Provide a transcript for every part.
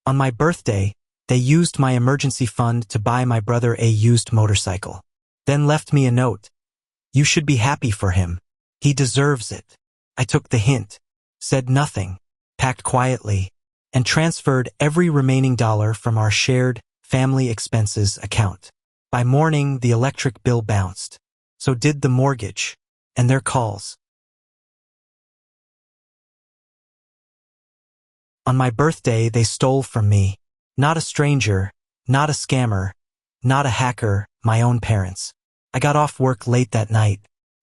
On my birthday, they used my emergency fund to buy my brother a used motorcycle. Then left me a note. You should be happy for him. He deserves it. I took the hint, said nothing, packed quietly, and transferred every remaining dollar from our shared family expenses account. By morning, the electric bill bounced. So did the mortgage, and their calls. On my birthday, they stole from me. Not a stranger, not a scammer, not a hacker, my own parents. I got off work late that night.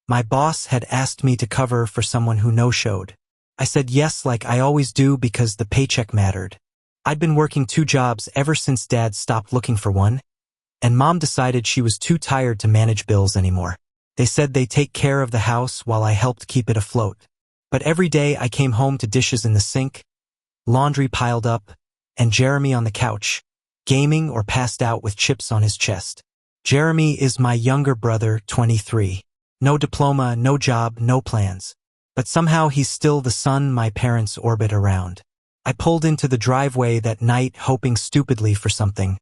My boss had asked me to cover for someone who no-showed. I said yes like I always do because the paycheck mattered. I'd been working 2 jobs ever since Dad stopped looking for one, and Mom decided she was too tired to manage bills anymore. They said they'd take care of the house while I helped keep it afloat. But every day I came home to dishes in the sink, laundry piled up, and Jeremy on the couch, gaming or passed out with chips on his chest. Jeremy is my younger brother, 23. No diploma, no job, no plans. But somehow he's still the sun my parents orbit around. I pulled into the driveway that night hoping stupidly for something.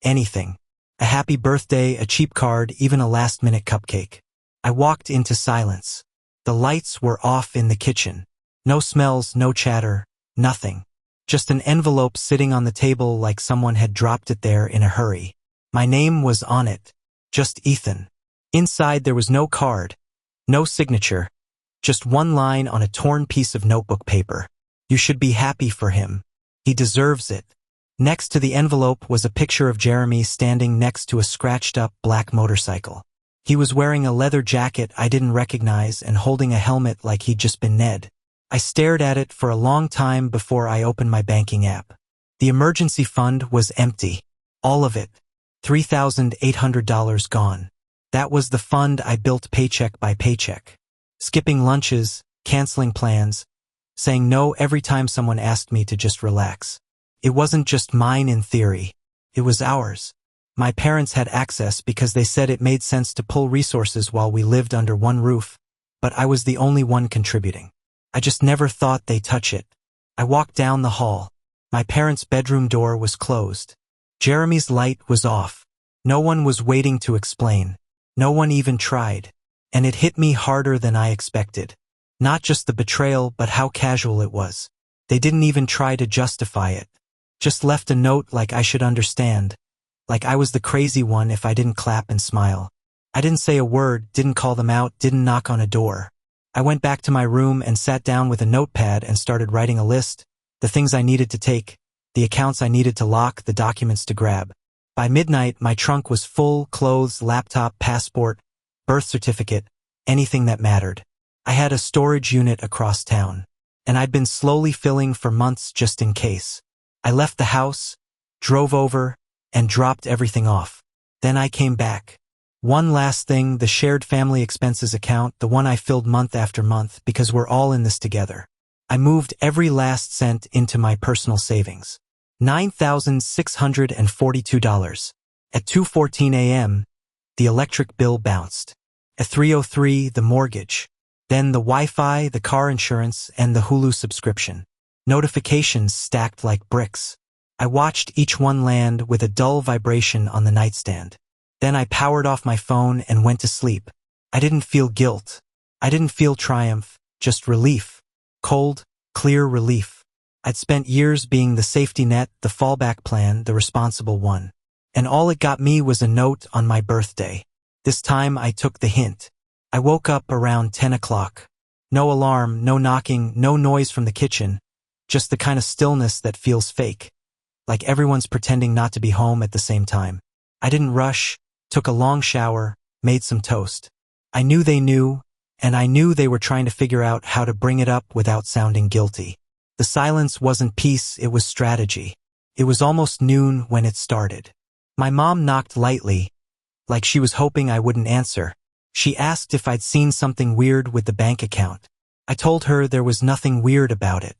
Anything. A happy birthday, a cheap card, even a last-minute cupcake. I walked into silence. The lights were off in the kitchen. No smells, no chatter, nothing. Just an envelope sitting on the table like someone had dropped it there in a hurry. My name was on it. Just Ethan. Inside there was no card, no signature, just one line on a torn piece of notebook paper. You should be happy for him. He deserves it. Next to the envelope was a picture of Jeremy standing next to a scratched-up black motorcycle. He was wearing a leather jacket I didn't recognize and holding a helmet like he'd just been Ned. I stared at it for a long time before I opened my banking app. The emergency fund was empty. All of it. $3,800 gone. That was the fund I built paycheck by paycheck. Skipping lunches, canceling plans, saying no every time someone asked me to just relax. It wasn't just mine in theory. It was ours. My parents had access because they said it made sense to pull resources while we lived under one roof, but I was the only one contributing. I just never thought they'd touch it. I walked down the hall. My parents' bedroom door was closed. Jeremy's light was off. No one was waiting to explain. No one even tried. And it hit me harder than I expected. Not just the betrayal, but how casual it was. They didn't even try to justify it. Just left a note like I should understand. Like I was the crazy one if I didn't clap and smile. I didn't say a word, didn't call them out, didn't knock on a door. I went back to my room and sat down with a notepad and started writing a list, the things I needed to take, the accounts I needed to lock, the documents to grab. By midnight, my trunk was full, clothes, laptop, passport, birth certificate, anything that mattered. I had a storage unit across town, and I'd been slowly filling for months just in case. I left the house, drove over, and dropped everything off. Then I came back. One last thing, the shared family expenses account, the one I filled month after month because we're all in this together. I moved every last cent into my personal savings. $9,642. At 2:14 a.m., the electric bill bounced. At 3:03, the mortgage. Then the Wi-Fi, the car insurance, and the Hulu subscription. Notifications stacked like bricks. I watched each one land with a dull vibration on the nightstand. Then I powered off my phone and went to sleep. I didn't feel guilt. I didn't feel triumph, just relief. Cold, clear relief. I'd spent years being the safety net, the fallback plan, the responsible one. And all it got me was a note on my birthday. This time I took the hint. I woke up around 10 o'clock. No alarm, no knocking, no noise from the kitchen. Just the kind of stillness that feels fake. Like everyone's pretending not to be home at the same time. I didn't rush, took a long shower, made some toast. I knew they knew, and I knew they were trying to figure out how to bring it up without sounding guilty. The silence wasn't peace, it was strategy. It was almost noon when it started. My mom knocked lightly, like she was hoping I wouldn't answer. She asked if I'd seen something weird with the bank account. I told her there was nothing weird about it.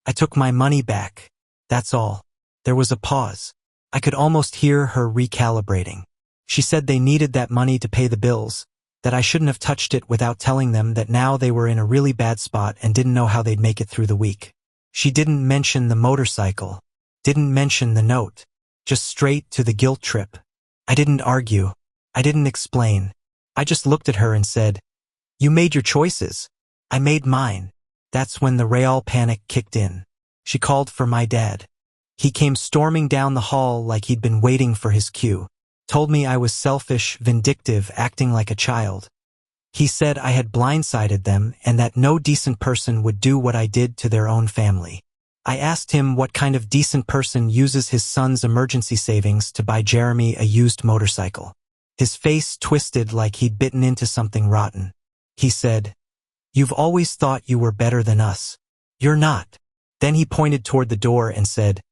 I took my money back. That's all. There was a pause. I could almost hear her recalibrating. She said they needed that money to pay the bills, that I shouldn't have touched it without telling them that now they were in a really bad spot and didn't know how they'd make it through the week. She didn't mention the motorcycle. Didn't mention the note. Just straight to the guilt trip. I didn't argue. I didn't explain. I just looked at her and said, "You made your choices. I made mine." That's when the real panic kicked in. She called for my dad. He came storming down the hall like he'd been waiting for his cue. Told me I was selfish, vindictive, acting like a child. He said I had blindsided them and that no decent person would do what I did to their own family. I asked him what kind of decent person uses his son's emergency savings to buy Jeremy a used motorcycle. His face twisted like he'd bitten into something rotten. He said, "You've always thought you were better than us. You're not." Then he pointed toward the door and said,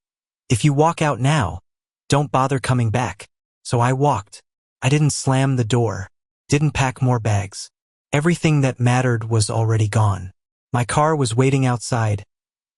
"If you walk out now, don't bother coming back." So I walked. I didn't slam the door. Didn't pack more bags. Everything that mattered was already gone. My car was waiting outside,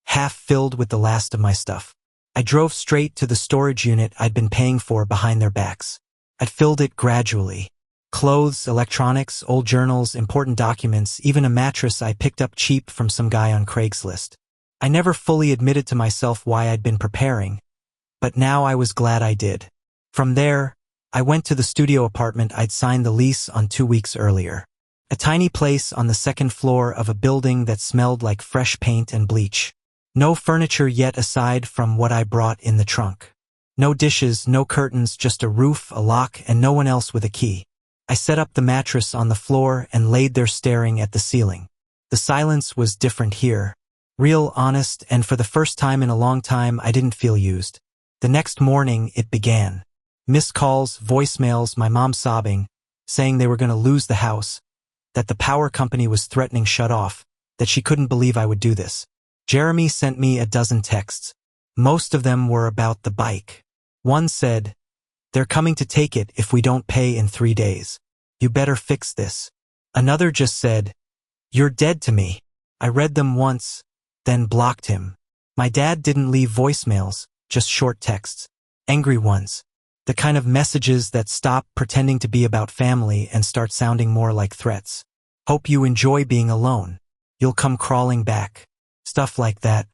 half filled with the last of my stuff. I drove straight to the storage unit I'd been paying for behind their backs. I'd filled it gradually. Clothes, electronics, old journals, important documents, even a mattress I picked up cheap from some guy on Craigslist. I never fully admitted to myself why I'd been preparing, but now I was glad I did. From there, I went to the studio apartment I'd signed the lease on 2 weeks earlier. A tiny place on the second floor of a building that smelled like fresh paint and bleach. No furniture yet aside from what I brought in the trunk. No dishes, no curtains, just a roof, a lock, and no one else with a key. I set up the mattress on the floor and laid there staring at the ceiling. The silence was different here. Real, honest, and for the first time in a long time, I didn't feel used. The next morning, it began. Missed calls, voicemails, my mom sobbing, saying they were going to lose the house, that the power company was threatening shut off, that she couldn't believe I would do this. Jeremy sent me a dozen texts. Most of them were about the bike. One said, "They're coming to take it if we don't pay in 3 days. You better fix this." Another just said, "You're dead to me." I read them once, then blocked him. My dad didn't leave voicemails, just short texts. Angry ones. The kind of messages that stop pretending to be about family and start sounding more like threats. "Hope you enjoy being alone. You'll come crawling back." Stuff like that.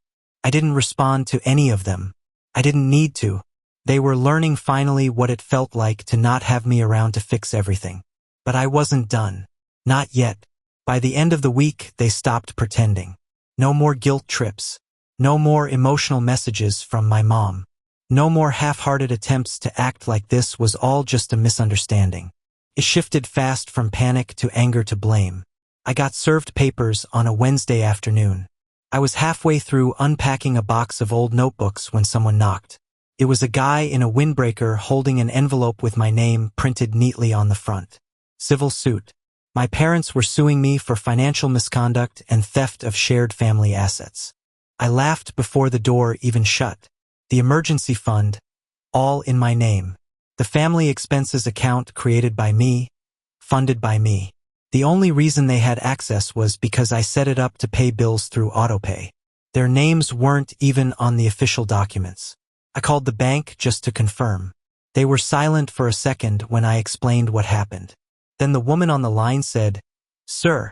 I didn't respond to any of them. I didn't need to. They were learning finally what it felt like to not have me around to fix everything. But I wasn't done. Not yet. By the end of the week, they stopped pretending. No more guilt trips. No more emotional messages from my mom. No more half-hearted attempts to act like this was all just a misunderstanding. It shifted fast from panic to anger to blame. I got served papers on a Wednesday afternoon. I was halfway through unpacking a box of old notebooks when someone knocked. It was a guy in a windbreaker holding an envelope with my name printed neatly on the front. Civil suit. My parents were suing me for financial misconduct and theft of shared family assets. I laughed before the door even shut. The emergency fund, all in my name. The family expenses account created by me, funded by me. The only reason they had access was because I set it up to pay bills through autopay. Their names weren't even on the official documents. I called the bank just to confirm. They were silent for a second when I explained what happened. Then the woman on the line said, "Sir,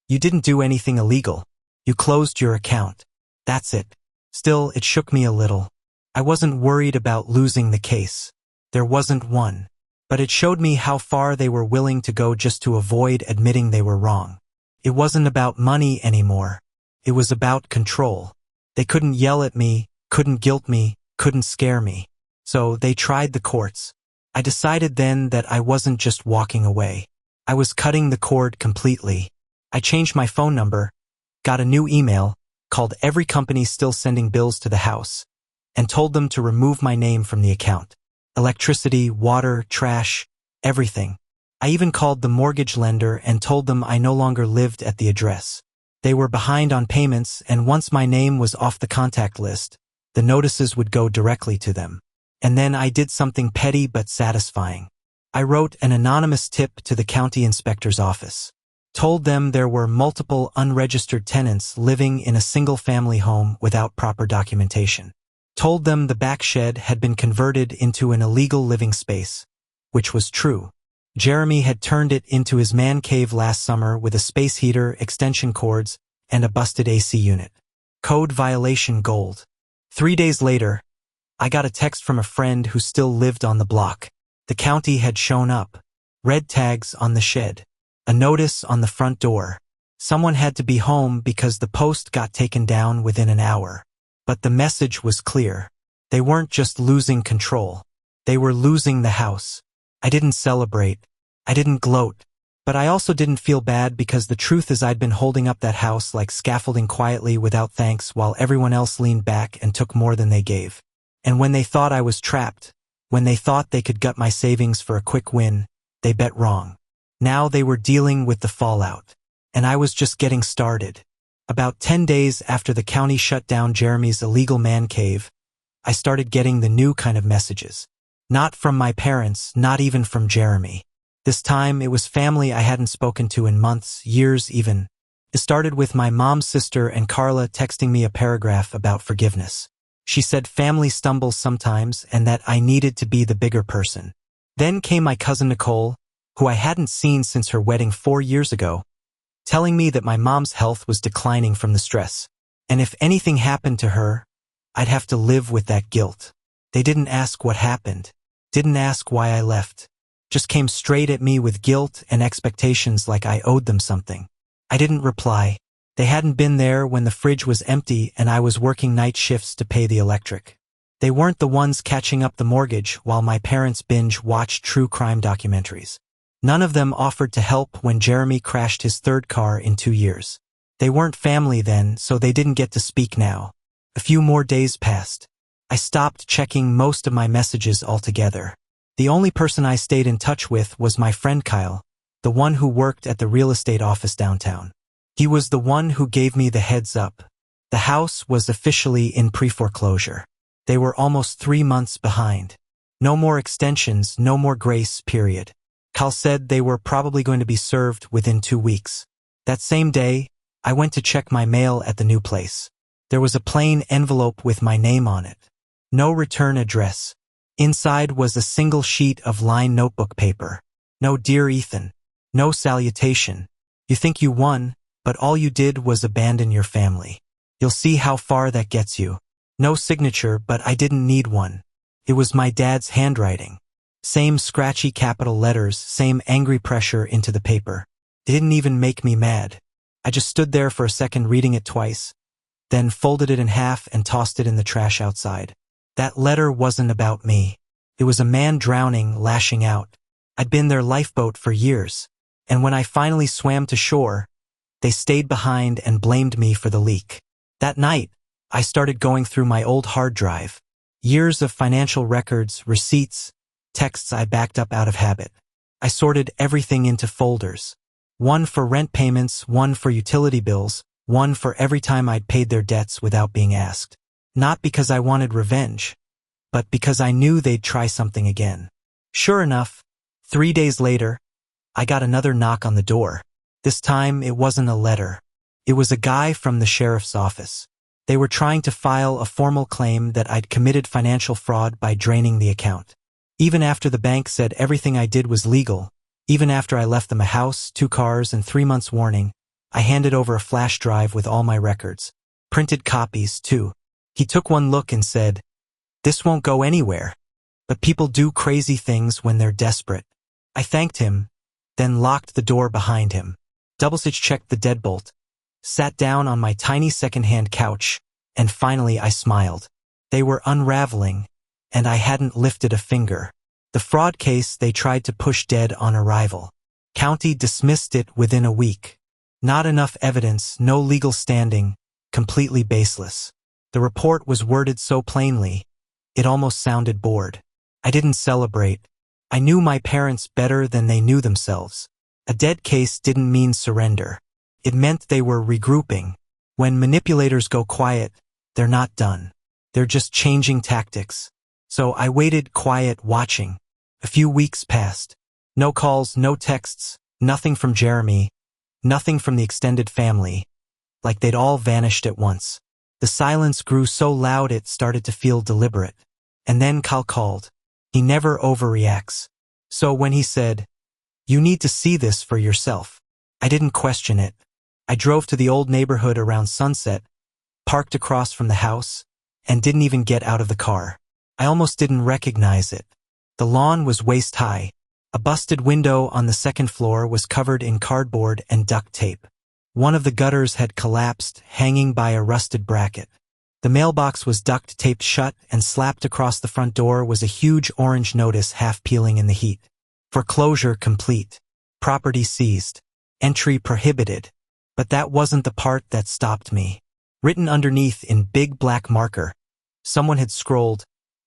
you didn't do anything illegal. You closed your account. That's it." Still, it shook me a little. I wasn't worried about losing the case. There wasn't one. But it showed me how far they were willing to go just to avoid admitting they were wrong. It wasn't about money anymore. It was about control. They couldn't yell at me, couldn't guilt me, couldn't scare me. So they tried the courts. I decided then that I wasn't just walking away. I was cutting the cord completely. I changed my phone number, got a new email, called every company still sending bills to the house, and told them to remove my name from the account. Electricity, water, trash, everything. I even called the mortgage lender and told them I no longer lived at the address. They were behind on payments, and once my name was off the contact list, the notices would go directly to them. And then I did something petty but satisfying. I wrote an anonymous tip to the county inspector's office. Told them there were multiple unregistered tenants living in a single-family home without proper documentation. Told them the back shed had been converted into an illegal living space, which was true. Jeremy had turned it into his man cave last summer with a space heater, extension cords, and a busted AC unit. Code violation gold. 3 days later, I got a text from a friend who still lived on the block. The county had shown up. Red tags on the shed. A notice on the front door. Someone had to be home because the post got taken down within an hour. But the message was clear. They weren't just losing control. They were losing the house. I didn't celebrate. I didn't gloat. But I also didn't feel bad because the truth is I'd been holding up that house like scaffolding quietly without thanks while everyone else leaned back and took more than they gave. And when they thought I was trapped, when they thought they could gut my savings for a quick win, they bet wrong. Now they were dealing with the fallout. And I was just getting started. About 10 days after the county shut down Jeremy's illegal man cave, I started getting the new kind of messages. Not from my parents, not even from Jeremy. This time, it was family I hadn't spoken to in months, years even. It started with my mom's sister and Carla texting me a paragraph about forgiveness. She said family stumbles sometimes and that I needed to be the bigger person. Then came my cousin Nicole, who I hadn't seen since her wedding 4 years ago, telling me that my mom's health was declining from the stress. And if anything happened to her, I'd have to live with that guilt. They didn't ask what happened, didn't ask why I left. Just came straight at me with guilt and expectations like I owed them something. I didn't reply. They hadn't been there when the fridge was empty and I was working night shifts to pay the electric. They weren't the ones catching up the mortgage while my parents binge-watched true crime documentaries. None of them offered to help when Jeremy crashed his third car in 2 years. They weren't family then, so they didn't get to speak now. A few more days passed. I stopped checking most of my messages altogether. The only person I stayed in touch with was my friend Kyle, the one who worked at the real estate office downtown. He was the one who gave me the heads up. The house was officially in pre-foreclosure. They were almost 3 months behind. No more extensions, no more grace period. Kyle said they were probably going to be served within 2 weeks. That same day, I went to check my mail at the new place. There was a plain envelope with my name on it. No return address. Inside was a single sheet of lined notebook paper. No Dear Ethan. No salutation. You think you won, but all you did was abandon your family. You'll see how far that gets you. No signature, but I didn't need one. It was my dad's handwriting. Same scratchy capital letters, same angry pressure into the paper. It didn't even make me mad. I just stood there for a second reading it twice, then folded it in half and tossed it in the trash outside. That letter wasn't about me. It was a man drowning, lashing out. I'd been their lifeboat for years, and when I finally swam to shore, they stayed behind and blamed me for the leak. That night, I started going through my old hard drive. Years of financial records, receipts, texts I backed up out of habit. I sorted everything into folders. One for rent payments, one for utility bills, one for every time I'd paid their debts without being asked. Not because I wanted revenge, but because I knew they'd try something again. Sure enough, 3 days later, I got another knock on the door. This time, it wasn't a letter. It was a guy from the sheriff's office. They were trying to file a formal claim that I'd committed financial fraud by draining the account. Even after the bank said everything I did was legal, even after I left them a house, 2 cars, and 3 months warning, I handed over a flash drive with all my records. Printed copies, too. He took one look and said, "This won't go anywhere. But people do crazy things when they're desperate." I thanked him, then locked the door behind him. Double-stitch checked the deadbolt, sat down on my tiny second-hand couch, and finally I smiled. They were unraveling, and I hadn't lifted a finger. The fraud case they tried to push dead on arrival. County dismissed it within a week. Not enough evidence, no legal standing, completely baseless. The report was worded so plainly, it almost sounded bored. I didn't celebrate. I knew my parents better than they knew themselves. A dead case didn't mean surrender. It meant they were regrouping. When manipulators go quiet, they're not done. They're just changing tactics. So I waited quiet, watching. A few weeks passed. No calls, no texts, nothing from Jeremy, nothing from the extended family. Like they'd all vanished at once. The silence grew so loud it started to feel deliberate. And then Kyle called. He never overreacts. So when he said, "You need to see this for yourself," I didn't question it. I drove to the old neighborhood around sunset, parked across from the house, and didn't even get out of the car. I almost didn't recognize it. The lawn was waist-high. A busted window on the second floor was covered in cardboard and duct tape. One of the gutters had collapsed, hanging by a rusted bracket. The mailbox was duct-taped shut, and slapped across the front door was a huge orange notice half-peeling in the heat. Foreclosure complete. Property seized. Entry prohibited. But that wasn't the part that stopped me. Written underneath in big black marker, someone had scrolled,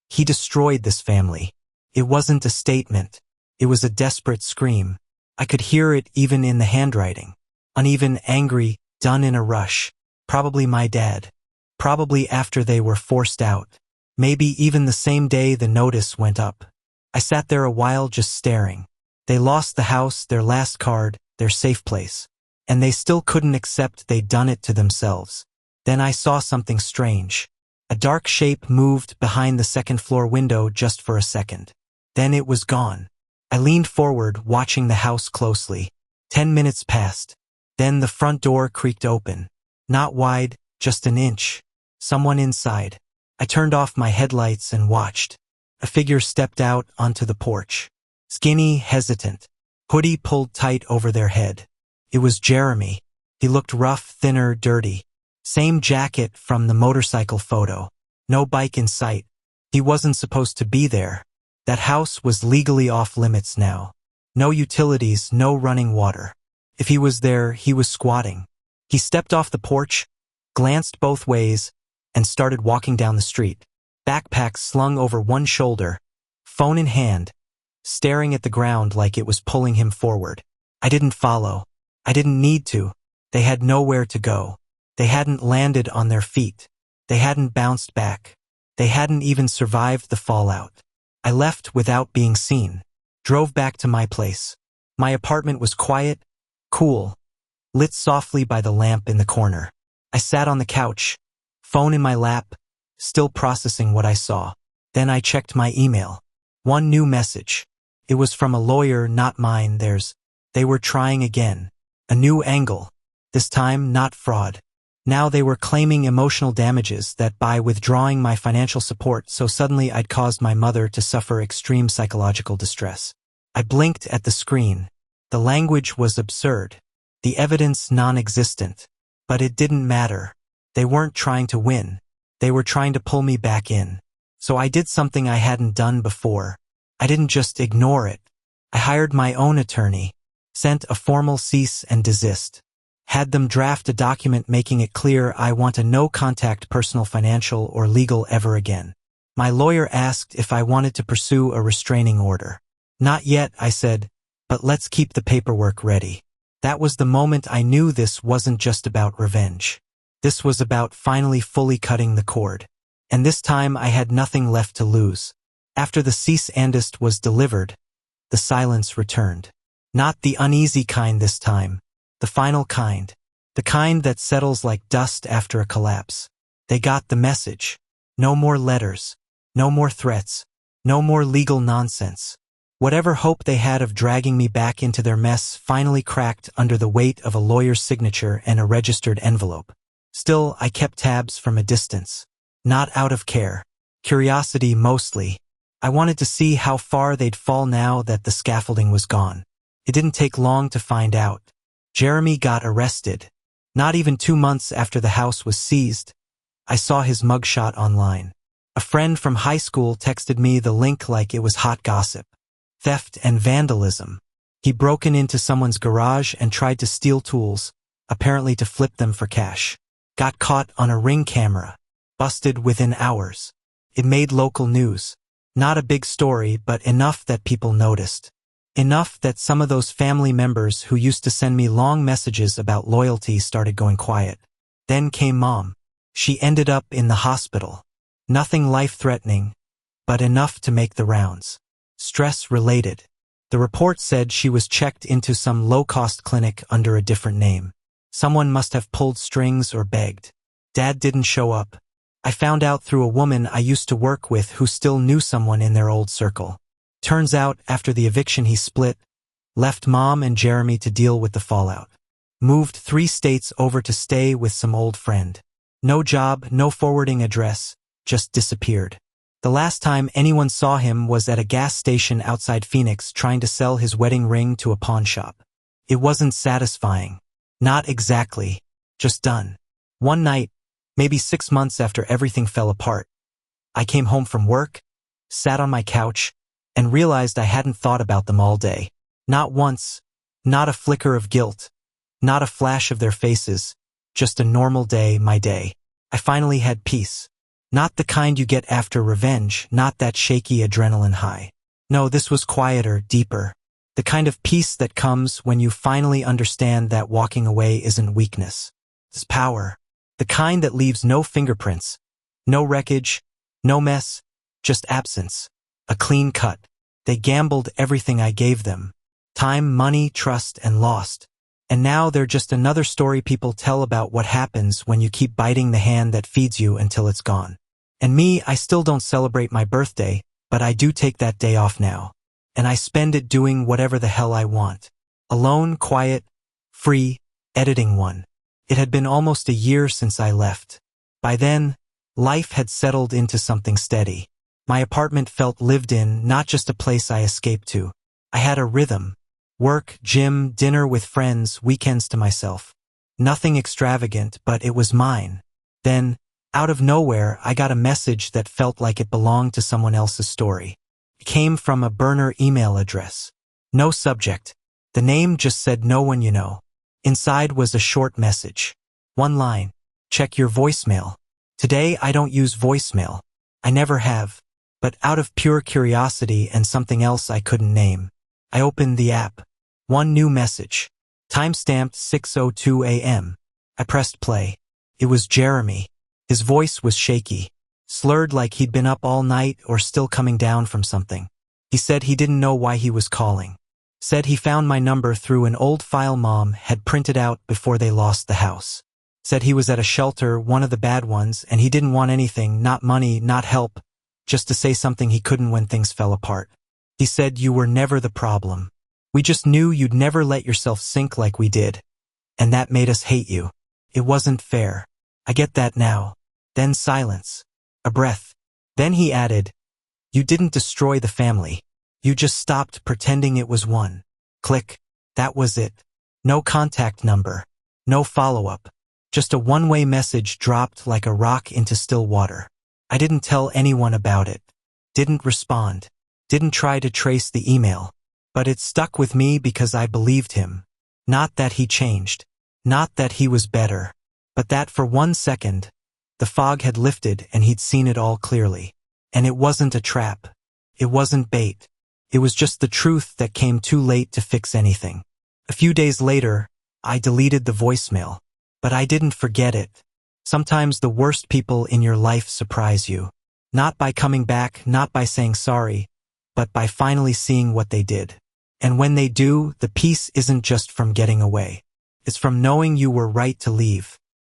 "He destroyed this family." It wasn't a statement. It was a desperate scream. I could hear it even in the handwriting. Uneven, angry, done in a rush. Probably my dad. Probably after they were forced out. Maybe even the same day the notice went up. I sat there a while just staring. They lost the house, their last card, their safe place. And they still couldn't accept they'd done it to themselves. Then I saw something strange. A dark shape moved behind the second-floor window just for a second. Then it was gone. I leaned forward, watching the house closely. 10 minutes passed. Then the front door creaked open. Not wide, just an inch. Someone inside. I turned off my headlights and watched. A figure stepped out onto the porch. Skinny, hesitant. Hoodie pulled tight over their head. It was Jeremy. He looked rough, thinner, dirty. Same jacket from the motorcycle photo. No bike in sight. He wasn't supposed to be there. That house was legally off limits now. No utilities, no running water. If he was there, he was squatting. He stepped off the porch, glanced both ways, and started walking down the street. Backpack slung over one shoulder, phone in hand, staring at the ground like it was pulling him forward. I didn't follow. I didn't need to. They had nowhere to go. They hadn't landed on their feet. They hadn't bounced back. They hadn't even survived the fallout. I left without being seen. Drove back to my place. My apartment was quiet, cool, lit softly by the lamp in the corner. I sat on the couch, phone in my lap, still processing what I saw. Then I checked my email. One new message. It was from a lawyer, not mine, theirs. They were trying again. A new angle. This time, not fraud. Now they were claiming emotional damages that by withdrawing my financial support so suddenly I'd caused my mother to suffer extreme psychological distress. I blinked at the screen. The language was absurd. The evidence non-existent. But it didn't matter. They weren't trying to win. They were trying to pull me back in. So I did something I hadn't done before. I didn't just ignore it. I hired my own attorney. Sent a formal cease and desist. Had them draft a document making it clear I want a no-contact personal financial or legal ever again. My lawyer asked if I wanted to pursue a restraining order. Not yet, I said, but let's keep the paperwork ready. That was the moment I knew this wasn't just about revenge. This was about finally fully cutting the cord. And this time I had nothing left to lose. After the cease and desist was delivered, the silence returned. Not the uneasy kind this time. The final kind. The kind that settles like dust after a collapse. They got the message. No more letters. No more threats. No more legal nonsense. Whatever hope they had of dragging me back into their mess finally cracked under the weight of a lawyer's signature and a registered envelope. Still, I kept tabs from a distance. Not out of care. Curiosity mostly. I wanted to see how far they'd fall now that the scaffolding was gone. It didn't take long to find out. Jeremy got arrested. Not even 2 months after the house was seized, I saw his mugshot online. A friend from high school texted me the link like it was hot gossip. Theft and vandalism. He'd broken into someone's garage and tried to steal tools, apparently to flip them for cash. Got caught on a Ring camera. Busted within hours. It made local news. Not a big story, but enough that people noticed. Enough that some of those family members who used to send me long messages about loyalty started going quiet. Then came Mom. She ended up in the hospital. Nothing life-threatening, but enough to make the rounds. Stress-related. The report said she was checked into some low-cost clinic under a different name. Someone must have pulled strings or begged. Dad didn't show up. I found out through a woman I used to work with who still knew someone in their old circle. Turns out, after the eviction he split, left Mom and Jeremy to deal with the fallout. Moved 3 states over to stay with some old friend. No job, no forwarding address, just disappeared. The last time anyone saw him was at a gas station outside Phoenix trying to sell his wedding ring to a pawn shop. It wasn't satisfying. Not exactly. Just done. One night, maybe 6 months after everything fell apart, I came home from work, sat on my couch, and realized I hadn't thought about them all day. Not once, not a flicker of guilt, not a flash of their faces, just a normal day, my day. I finally had peace. Not the kind you get after revenge, not that shaky adrenaline high. No, this was quieter, deeper. The kind of peace that comes when you finally understand that walking away isn't weakness. It's power. The kind that leaves no fingerprints, no wreckage, no mess, just absence. A clean cut. They gambled everything I gave them. Time, money, trust, and lost. And now they're just another story people tell about what happens when you keep biting the hand that feeds you until it's gone. And me, I still don't celebrate my birthday, but I do take that day off now. And I spend it doing whatever the hell I want. Alone, quiet, free, editing one. It had been almost a year since I left. By then, life had settled into something steady. My apartment felt lived in, not just a place I escaped to. I had a rhythm. Work, gym, dinner with friends, weekends to myself. Nothing extravagant, but it was mine. Then, out of nowhere, I got a message that felt like it belonged to someone else's story. It came from a burner email address. No subject. The name just said no one you know. Inside was a short message. One line. Check your voicemail. Today I don't use voicemail. I never have. But out of pure curiosity and something else I couldn't name, I opened the app. One new message. Timestamped 6:02 a.m. I pressed play. It was Jeremy. His voice was shaky, slurred like he'd been up all night or still coming down from something. He said he didn't know why he was calling. Said he found my number through an old file Mom had printed out before they lost the house. Said he was at a shelter, one of the bad ones, and he didn't want anything, not money, not help, just to say something he couldn't when things fell apart. He said you were never the problem. We just knew you'd never let yourself sink like we did. And that made us hate you. It wasn't fair. I get that now. Then silence. A breath. Then he added, you didn't destroy the family. You just stopped pretending it was one. Click. That was it. No contact number. No follow-up. Just a one-way message dropped like a rock into still water. I didn't tell anyone about it. Didn't respond. Didn't try to trace the email. But it stuck with me because I believed him. Not that he changed. Not that he was better. But that for 1 second, the fog had lifted and he'd seen it all clearly. And it wasn't a trap. It wasn't bait. It was just the truth that came too late to fix anything. A few days later, I deleted the voicemail. But I didn't forget it. Sometimes the worst people in your life surprise you. Not by coming back, not by saying sorry, but by finally seeing what they did. And when they do, the peace isn't just from getting away. It's from knowing you were right to leave.